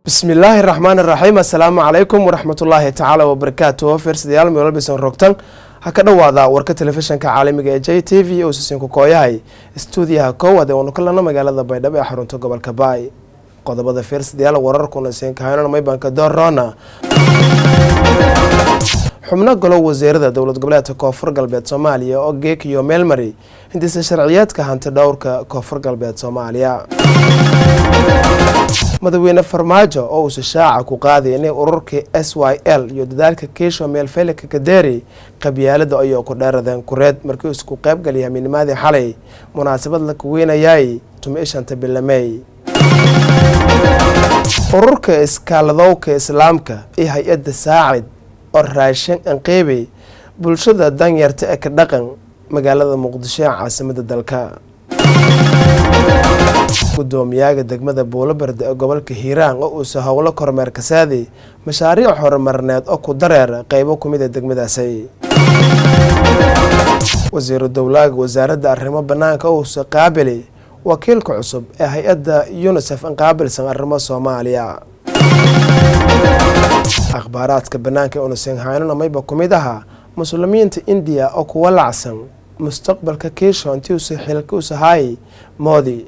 بسم الله الرحمن الرحيم السلام عليكم ورحمة الله تعالى وبركاته فرس ديال ميول بيسن روكتان هكذا وضع وركة تلفزيون كعالمي جي تي في أو سيسينكو كوياي استوديوها كوادي ونكلنا مقالة بيدا بيحرونتو قبل كباي قدبada فرس ديال وراركونا سينكاينا ميبانك دورانا xubno golo wasiirada dawlad goboleedka koonfur galbeed Soomaaliya oo geekiyo meel mari hindisa sharciyeedka hanti dhawrka koonfur galbeed Soomaaliya madaxweyne farmaajo oo shaaca ku qaaday inay ururka SYL iyo dadaalka keesho meel feelka ka deeri qabyaalada ay ku dheeradeen kureed markii isku qayb galiyay midnimadii xalay munaasabad la kuweenayay tumeeshanta bilamay ururka iskaaladowka islaamka ee hay'adda saacid raashin aan qeybay bulshada danyarta ee ka dhaqan magaalada Muqdisho ee caasimadda dalka gudoomiyaha degmada Boolabarda ee gobolka Hiiraan oo uu hawlo kormeer ka saaday mashaariic horumarineed oo ku dareer qaybo ku mid ah degmadaasi wasiirka dawladda wasaaradda arrimo banaanka oo soo qaabilay wakiilka cusub ee hay'adda UNICEF aan qaabilsan arrimo Soomaaliya akhbaaraadka banaanka oo Shanghai mayba kumidaha muslimiinta India oo ku walacsan mustaqbalka keesho intii uu xilka u sahay moodi